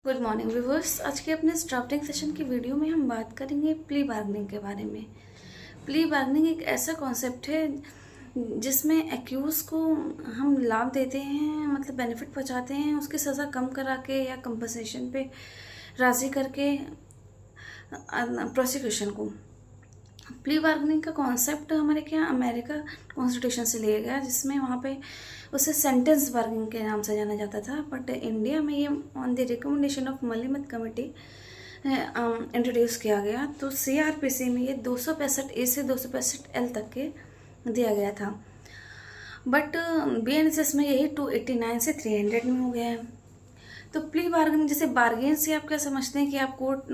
Good morning viewers. आज के अपने ड्राफ्टिंग सेशन की वीडियो में हम बात करेंगे प्ली बार्गनिंग के बारे में। प्ली बार्गनिंग एक ऐसा कॉन्सेप्ट है जिसमें एक्यूज़ को हम लाभ देते हैं, मतलब बेनिफिट पहुंचाते हैं, उसकी सज़ा कम करा के या कंपनसेशन पे राज़ी करके प्रोसिक्यूशन को। प्ली बार्गनिंग का कॉन्सेप्ट हमारे क्या अमेरिका कॉन्स्टिट्यूशन से लिया गया, जिसमें वहाँ पे उसे सेंटेंस बार्गनिंग के नाम से जाना जाता था। बट इंडिया में ये on the recommendation of Malimath committee introduce किया गया। तो CRPC में ये 265A से 265L तक के दिया गया था। बट BNSS में यही 289 से 300 में हो गया है। तो प्ली बार्गेनिंग, जैसे बार्गेन से आप क्या समझते हैं कि आप कोर्ट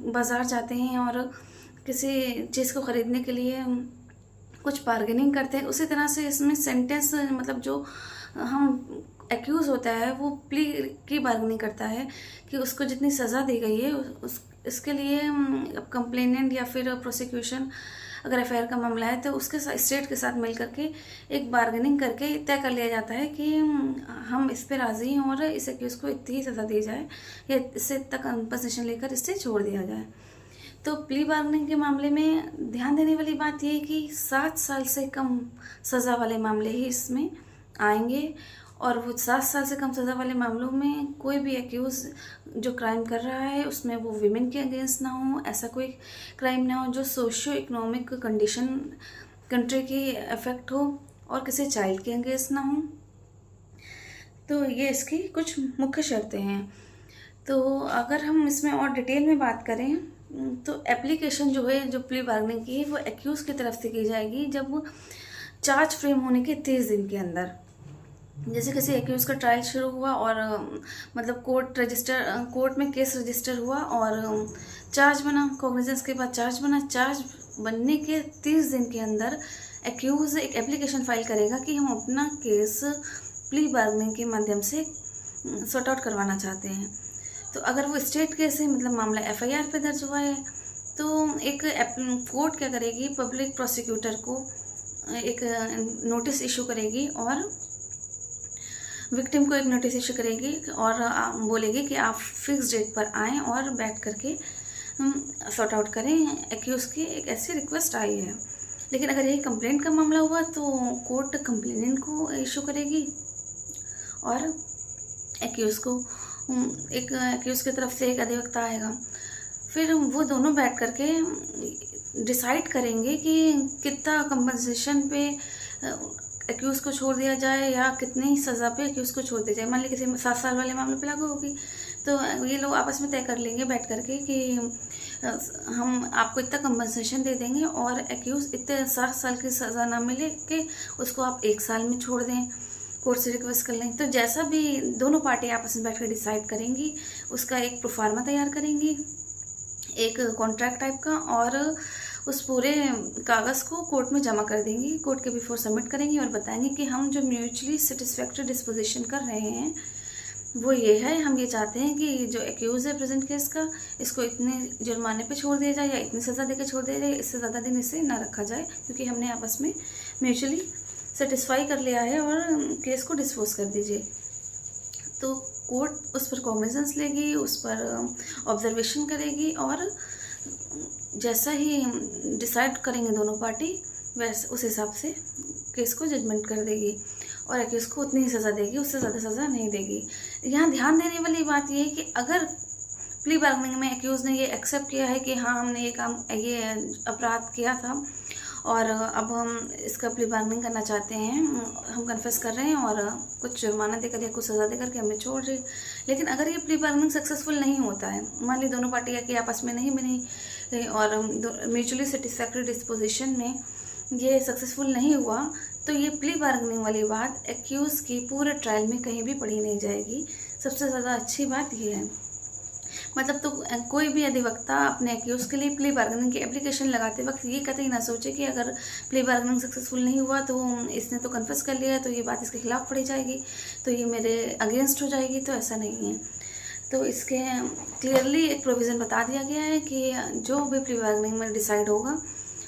बाज़ार जाते हैं और किसी चीज़ को ख़रीदने के लिए कुछ बार्गेनिंग करते हैं, उसी तरह से इसमें सेंटेंस, मतलब जो हम एक्यूज़ होता है वो प्ली की बार्गेनिंग करता है कि उसको जितनी सज़ा दी गई है इसके लिए कंप्लेनेंट या फिर प्रोसिक्यूशन, अगर FIR का मामला है तो उसके साथ स्टेट के साथ मिल करके एक बार्गेनिंग करके तय कर लिया जाता है कि हम इस पे राज़ी हैं और इस एक्यूज़ को इतनी ही सज़ा दी जाए या इससे इतना कंपनसेशन लेकर इससे छोड़ दिया जाए। तो प्ली बार्गेनिंग के मामले में ध्यान देने वाली बात यह है कि 7 साल से कम सज़ा वाले मामले ही इसमें आएंगे, और वो 7 साल से कम सज़ा वाले मामलों में कोई भी एक्यूज़ जो क्राइम कर रहा है उसमें वो विमेन के अगेंस्ट ना हो, ऐसा कोई क्राइम ना हो जो सोशियो इकोनॉमिक कंडीशन कंट्री की इफेक्ट हो, और किसी चाइल्ड के अगेंस्ट ना हो। तो ये इसकी कुछ मुख्य शर्तें हैं। तो अगर हम इसमें और डिटेल में बात करें तो एप्लीकेशन जो है, जो प्ली बार्गेनिंग की है, वो एक्यूज़ की तरफ से की जाएगी जब चार्ज फ्रेम होने के 30 दिन के अंदर। जैसे किसी एक्यूज़ का ट्रायल शुरू हुआ और मतलब कोर्ट में केस रजिस्टर हुआ और चार्ज बना, कॉग्निजेंस के बाद चार्ज बना, चार्ज बनने के 30 दिन के अंदर एक्यूज़ एक एप्लीकेशन फाइल करेगा कि हम अपना केस प्ली बार्गेनिंग के माध्यम से सॉर्ट आउट करवाना चाहते हैं। तो अगर वो स्टेट केस है, मतलब मामला FIR पे दर्ज हुआ है, तो एक कोर्ट क्या करेगी, पब्लिक प्रोसिक्यूटर को एक नोटिस इशू करेगी और विक्टिम को एक नोटिस इशू करेगी और बोलेगी कि आप फिक्स डेट पर आएँ और बैठ करके सॉर्ट आउट करें एक्यूज़ की। एक ऐसी रिक्वेस्ट आई है। लेकिन अगर यही कंप्लेंट का मामला हुआ तो कोर्ट कंप्लेनेंट को इशू करेगी और एक्यूज़ को एक एक्यूज़ की तरफ से एक अधिवक्ता आएगा। फिर वो दोनों बैठ करके डिसाइड करेंगे कि कितना कंपनसेशन पे एक्यूज़ को छोड़ दिया जाए या कितनी सज़ा पे एक्यूज़ को छोड़ दिया जाए। मान लीजिए किसी 7 साल वाले मामले पे लागू होगी तो ये लोग आपस में तय कर लेंगे बैठ करके कि हम आपको इतना कंपनसेशन दे देंगे और एक्यूज़ इतने 7 साल की सज़ा ना मिले कि उसको आप 1 साल में छोड़ दें, कोर्ट से रिक्वेस्ट कर लें। तो जैसा भी दोनों पार्टी आपस में बैठ कर डिसाइड करेंगी उसका एक प्रोफार्मा तैयार करेंगी, एक कॉन्ट्रैक्ट टाइप का, और उस पूरे कागज़ को कोर्ट में जमा कर देंगी, कोर्ट के बिफोर सबमिट करेंगी और बताएंगे कि हम जो म्यूचुअली सेटिस्फैक्ट्री डिस्पोजिशन कर रहे हैं वो ये है, हम ये चाहते हैं कि जो एक्यूज़ है प्रेजेंट केस का, इसको इतने जुर्माने पे छोड़ दिया जाए या इतनी सज़ा देकर छोड़ दिया जाए, इससे ज़्यादा दिन इसे ना रखा जाए, क्योंकि हमने आपस में म्यूचुअली सेटिस्फाई कर लिया है और केस को डिस्पोज कर दीजिए। तो कोर्ट उस पर कॉग्निजेंस लेगी, उस पर ऑब्जर्वेशन करेगी और जैसा ही डिसाइड करेंगे दोनों पार्टी वैसे उस हिसाब से केस को जजमेंट कर देगी और एक्यूज़ को उतनी ही सज़ा देगी, उससे ज़्यादा सज़ा नहीं देगी। यहाँ ध्यान देने वाली बात यह है कि अगर प्ली बार्गेनिंग में एक्यूज़ ने ये एक्सेप्ट किया है कि हाँ हमने ये अपराध किया था और अब हम इसका प्ली बार्गेनिंग करना चाहते हैं, हम कन्फेस कर रहे हैं और कुछ जुर्माना देकर या कुछ सज़ा देकर के हमें छोड़ रहे, लेकिन अगर ये प्ली बार्गेनिंग सक्सेसफुल नहीं होता है, मान ली दोनों पार्टियाँ की आपस में नहीं बनी और म्यूचुअली सेटिस्फैक्ट्री डिस्पोजिशन में ये सक्सेसफुल नहीं हुआ, तो ये प्ली बार्गेनिंग वाली बात एक्यूज़ की पूरे ट्रायल में कहीं भी पढ़ी नहीं जाएगी। सबसे ज़्यादा अच्छी बात ये है। मतलब तो कोई भी अधिवक्ता अपने एक्यूज़ के लिए प्ली बार्गेनिंग की एप्लीकेशन लगाते वक्त ये कतई ना सोचे कि अगर प्ली बार्गेनिंग सक्सेसफुल नहीं हुआ तो इसने तो कन्फेस कर लिया तो ये बात इसके खिलाफ पढ़ी जाएगी, तो ये मेरे अगेंस्ट हो जाएगी। तो ऐसा नहीं है। तो इसके क्लियरली एक प्रोविज़न बता दिया गया है कि जो भी प्ली बार्गेनिंग में डिसाइड होगा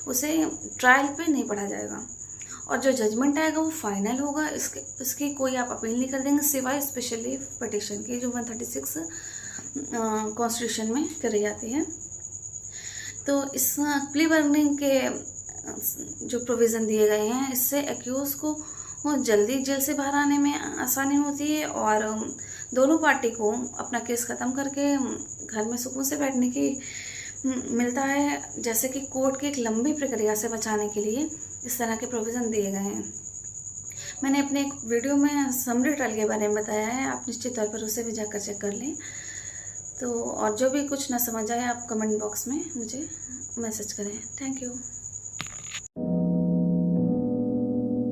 उसे ट्रायल पे नहीं पढ़ा जाएगा और जो जजमेंट आएगा वो फाइनल होगा। इसकी कोई आप अपील नहीं कर देंगे सिवाय स्पेशली पिटिशन की, जो 136 कॉन्स्टिट्यूशन में करी जाती है। तो इस प्ली बार्गेनिंग के जो प्रोविज़न दिए गए हैं, इससे एक्यूज़ को जल्दी जेल से बाहर आने में आसानी होती है और दोनों पार्टी को अपना केस ख़त्म करके घर में सुकून से बैठने की मिलता है। जैसे कि कोर्ट की एक लंबी प्रक्रिया से बचाने के लिए इस तरह के प्रोविज़न दिए गए हैं। मैंने अपने एक वीडियो में समरी ट्रायल के बारे में बताया है, आप निश्चित तौर पर उसे भी जाकर चेक कर लें। तो और जो भी कुछ ना समझ आए आप कमेंट बॉक्स में मुझे मैसेज करें। Thank you.